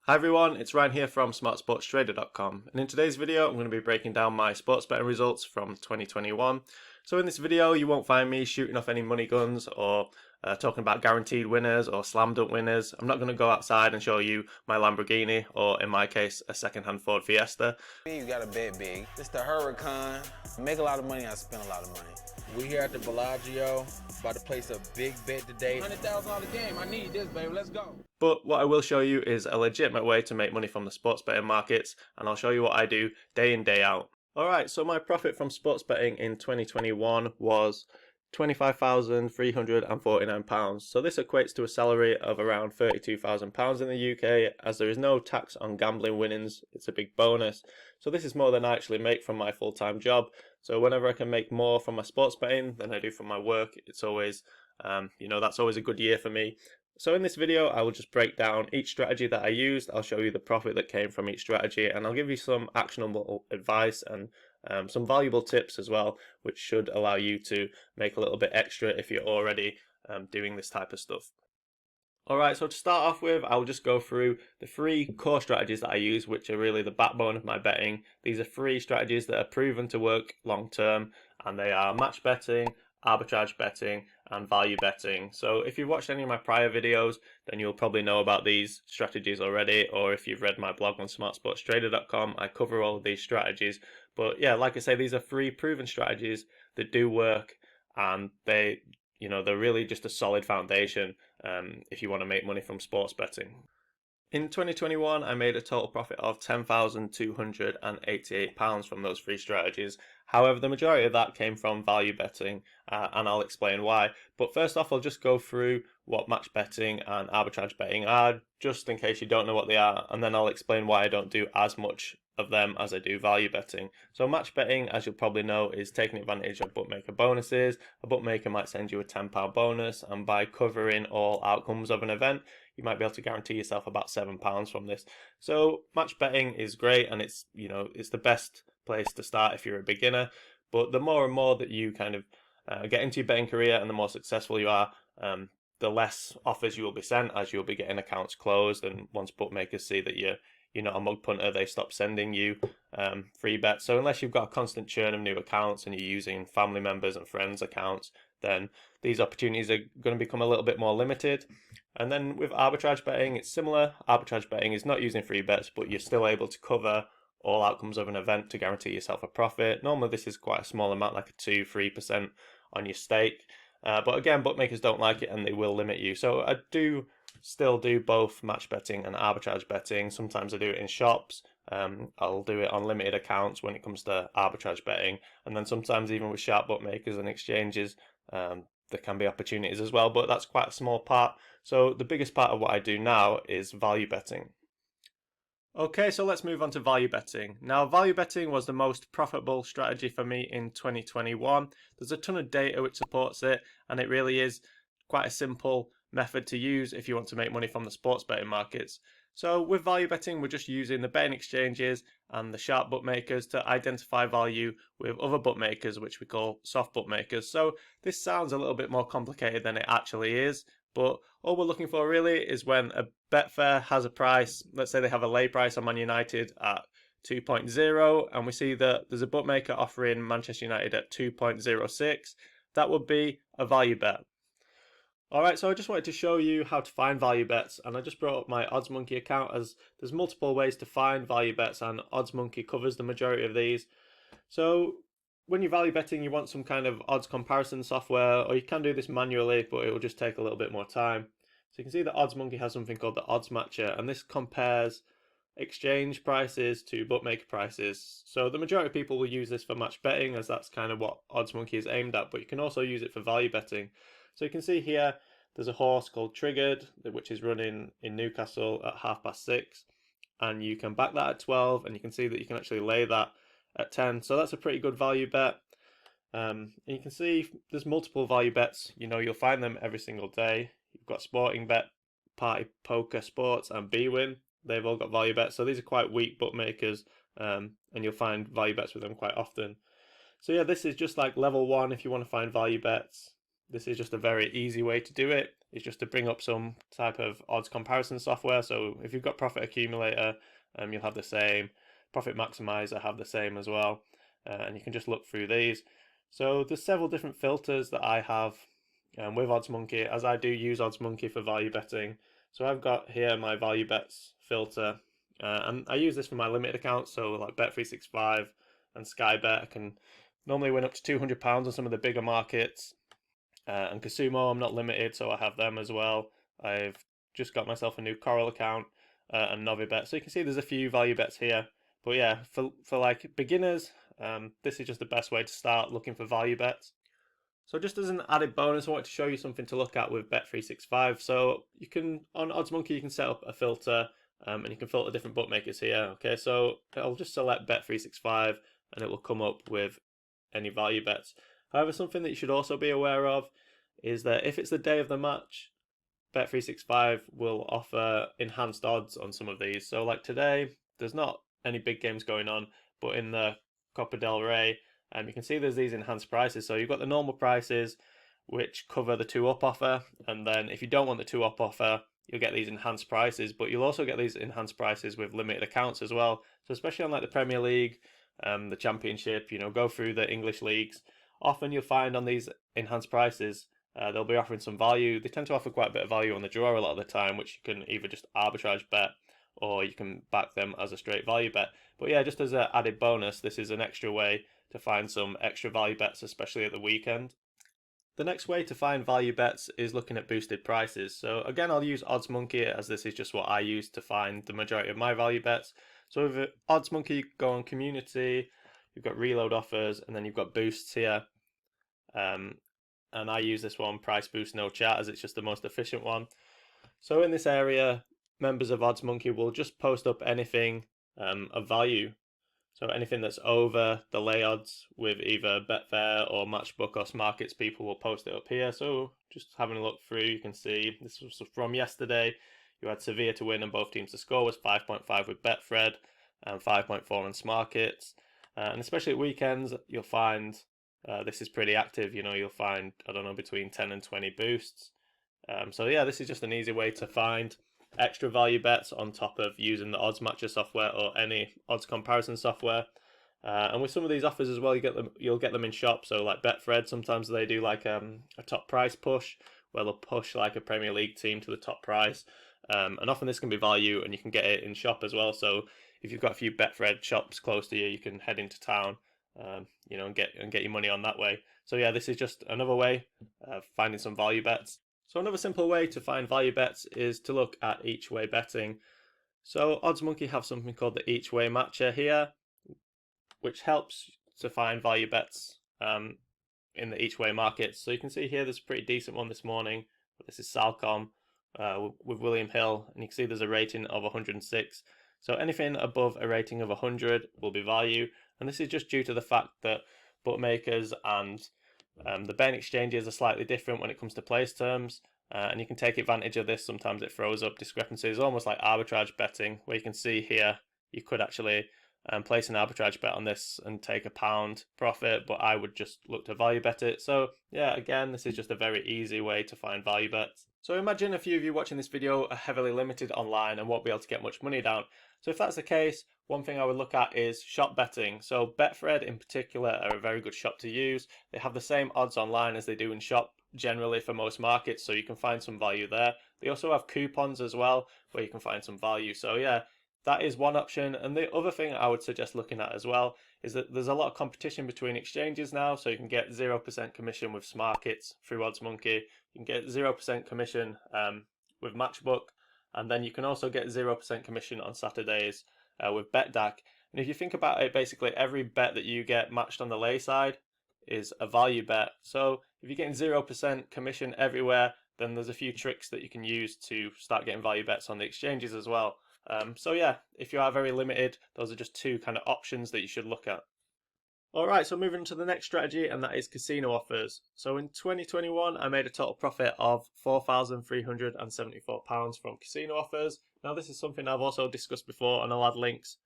Hi everyone, it's Ryan here from smartsportstrader.com, and in today's video I'm going to be breaking down my sports betting results from 2021. So in this video you won't find me shooting off any money guns or talking about guaranteed winners or slam dunk winners. I'm not going to go outside and show you my Lamborghini, or in my case a second-hand Ford Fiesta. You gotta bet big. It's the Hurricane. Make a lot of money, I spend a lot of money. We here at the Bellagio, about to place a big bet today. $100,000 game, I need this, baby, let's go. But what I will show you is a legitimate way to make money from the sports betting markets, and I'll show you what I do day in, day out. Alright, so my profit from sports betting in 2021 was £25,349. So this equates to a salary of around £32,000 in the UK, as there is no tax on gambling winnings. It's a big bonus. So this is more than I actually make from my full-time job. So whenever I can make more from my sports betting than I do from my work, it's always, that's always a good year for me. So in this video, I will just break down each strategy that I used. I'll show you the profit that came from each strategy, and I'll give you some actionable advice and some valuable tips as well, which should allow you to make a little bit extra if you're already doing this type of stuff. Alright, so to start off with, I'll just go through the 3 core strategies that I use, which are really the backbone of my betting. These are 3 strategies that are proven to work long term, and they are match betting, arbitrage betting, and value betting. So if you've watched any of my prior videos, then you'll probably know about these strategies already, or if you've read my blog on smartsportstrader.com, I cover all of these strategies. But yeah, like I say, these are 3 proven strategies that do work, and they're really just a solid foundation if you want to make money from sports betting. In 2021, I made a total profit of £10,288 from those 3 strategies. However, the majority of that came from value betting, and I'll explain why. But first off, I'll just go through what match betting and arbitrage betting are, just in case you don't know what they are, and then I'll explain why I don't do as much of them as I do value betting. So match betting, as you'll probably know, is taking advantage of bookmaker bonuses. A bookmaker might send you a £10 bonus, and by covering all outcomes of an event, you might be able to guarantee yourself about £7 from this. So match betting is great, and it's the best place to start if you're a beginner. But the more and more that you kind of get into your betting career, and the more successful you are, the less offers you will be sent, as you'll be getting accounts closed. And once bookmakers see that you're not a mug punter, they stop sending you free bets. So unless you've got a constant churn of new accounts and you're using family members and friends' accounts, then these opportunities are going to become a little bit more limited. And then with arbitrage betting, it's similar. Arbitrage betting is not using free bets, but you're still able to cover all outcomes of an event to guarantee yourself a profit. Normally this is quite a small amount, like a 2-3% on your stake. But again, bookmakers don't like it and they will limit you. So I do still do both match betting and arbitrage betting. Sometimes I do it in shops. I'll do it on limited accounts when it comes to arbitrage betting. And then sometimes even with sharp bookmakers and exchanges, there can be opportunities as well, but that's quite a small part. So the biggest part of what I do now is value betting. Okay, so let's move on to value betting. Now, value betting was the most profitable strategy for me in 2021. There's a ton of data which supports it, and it really is quite a simple method to use if you want to make money from the sports betting markets. So with value betting, we're just using the betting exchanges and the sharp bookmakers to identify value with other bookmakers, which we call soft bookmakers. So this sounds a little bit more complicated than it actually is, but all we're looking for really is when a Betfair has a price. Let's say they have a lay price on Man United at 2.0, and we see that there's a bookmaker offering Manchester United at 2.06. That would be a value bet. Alright, so I just wanted to show you how to find value bets, and I just brought up my OddsMonkey account, as there's multiple ways to find value bets, and OddsMonkey covers the majority of these. So when you're value betting, you want some kind of odds comparison software, or you can do this manually, but it will just take a little bit more time. So you can see that OddsMonkey has something called the Odds Matcher, and this compares exchange prices to bookmaker prices. So the majority of people will use this for match betting, as that's kind of what OddsMonkey is aimed at, but you can also use it for value betting. So you can see here there's a horse called Triggered, which is running in Newcastle at 6:30, and you can back that at 12, and you can see that you can actually lay that at 10. So that's a pretty good value bet. And you can see there's multiple value bets. You'll find them every single day. You've got Sporting Bet, Party Poker Sports, and BWin. They've all got value bets. So these are quite weak bookmakers, and you'll find value bets with them quite often. So yeah, this is just like level 1 if you want to find value bets. this is just a very easy way to do it. It's just to bring up some type of odds comparison software. So if you've got Profit Accumulator, you'll have the same. Profit Maximizer have the same as well. And you can just look through these. So there's several different filters that I have with OddsMonkey, as I do use OddsMonkey for value betting. So I've got here my value bets filter, and I use this for my limited accounts. So like Bet365 and Sky Bet, I can normally win up to £200 on some of the bigger markets. And Casumo, I'm not limited, so I have them as well. I've just got myself a new Coral account and Novibet. So you can see there's a few value bets here. But yeah, for like beginners, this is just the best way to start looking for value bets. So just as an added bonus, I wanted to show you something to look at with Bet365. So you can, on OddsMonkey, you can set up a filter and you can filter different bookmakers here. Okay, so I'll just select Bet365 and it will come up with any value bets. However, something that you should also be aware of is that if it's the day of the match, Bet365 will offer enhanced odds on some of these. So like today, there's not any big games going on, but in the Copa del Rey, you can see there's these enhanced prices. So you've got the normal prices, which cover the 2-up offer, and then if you don't want the 2-up offer, you'll get these enhanced prices, but you'll also get these enhanced prices with limited accounts as well. So especially on like the Premier League, the Championship, go through the English leagues, often you'll find on these enhanced prices, they'll be offering some value. They tend to offer quite a bit of value on the draw a lot of the time, which you can either just arbitrage bet or you can back them as a straight value bet. But yeah, just as an added bonus, this is an extra way to find some extra value bets, especially at the weekend. The next way to find value bets is looking at boosted prices. So again, I'll use OddsMonkey as this is just what I use to find the majority of my value bets. So with OddsMonkey, you go on community, you've got reload offers, and then you've got boosts here. And I use this one, price boost no chat, as it's just the most efficient one. So in this area, members of OddsMonkey will just post up anything of value. So anything that's over the lay odds with either Betfair or Matchbook or Smarkets, people will post it up here. So just having a look through, you can see this was from yesterday. You had Sevilla to win and both teams to score was 5.5 with Betfred and 5.4 on Smarkets. And especially at weekends, you'll find this is pretty active. You'll find, I don't know, between 10 and 20 boosts. So yeah, this is just an easy way to find extra value bets on top of using the odds matcher software or any odds comparison software. And with some of these offers as well, you'll get them in shop. So like Betfred, sometimes they do like a top price push where they'll push like a Premier League team to the top price. And often this can be value and you can get it in shop as well. So if you've got a few Betfred shops close to you, you can head into town, and get your money on that way. So yeah, this is just another way of finding some value bets. So another simple way to find value bets is to look at each way betting. So OddsMonkey have something called the each way matcher here, which helps to find value bets in the each way markets. So you can see here there's a pretty decent one this morning. This is Salcom with William Hill, and you can see there's a rating of 106. So anything above a rating of 100 will be value, and this is just due to the fact that bookmakers and the betting exchanges are slightly different when it comes to place terms, and you can take advantage of this. Sometimes it throws up discrepancies, almost like arbitrage betting, where you can see here you could actually place an arbitrage bet on this and take £1 profit, but I would just look to value bet it. So yeah, again, this is just a very easy way to find value bets. So imagine a few of you watching this video are heavily limited online and won't be able to get much money down. So if that's the case, one thing I would look at is shop betting. So Betfred in particular are a very good shop to use. They have the same odds online as they do in shop generally for most markets, so you can find some value there. They also have coupons as well where you can find some value. So yeah, that is one option. And the other thing I would suggest looking at as well is that there's a lot of competition between exchanges now. So you can get 0% commission with Smarkets through OddsMonkey. You can get 0% commission with Matchbook. And then you can also get 0% commission on Saturdays with BetDAC. And if you think about it, basically every bet that you get matched on the lay side is a value bet. So if you're getting 0% commission everywhere, then there's a few tricks that you can use to start getting value bets on the exchanges as well. So yeah, if you are very limited, those are just two kind of options that you should look at. Alright, so moving to the next strategy, and that is casino offers. So in 2021, I made a total profit of £4,374 from casino offers. Now this is something I've also discussed before, and I'll add links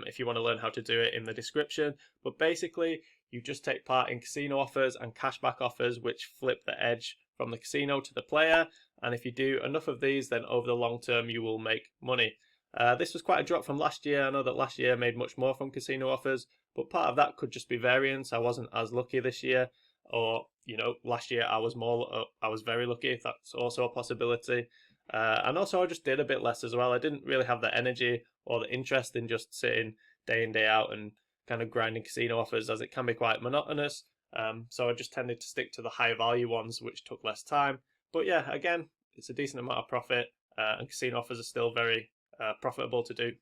if you want to learn how to do it in the description. But basically, you just take part in casino offers and cashback offers, which flip the edge from the casino to the player. And if you do enough of these, then over the long term, you will make money. This was quite a drop from last year. I know that last year I made much more from casino offers, but part of that could just be variance. I wasn't as lucky this year, or last year I was very lucky. That's also a possibility. And also I just did a bit less as well. I didn't really have the energy or the interest in just sitting day in, day out and kind of grinding casino offers, as it can be quite monotonous. So I just tended to stick to the high value ones, which took less time. But yeah, again, it's a decent amount of profit, and casino offers are still very profitable to do.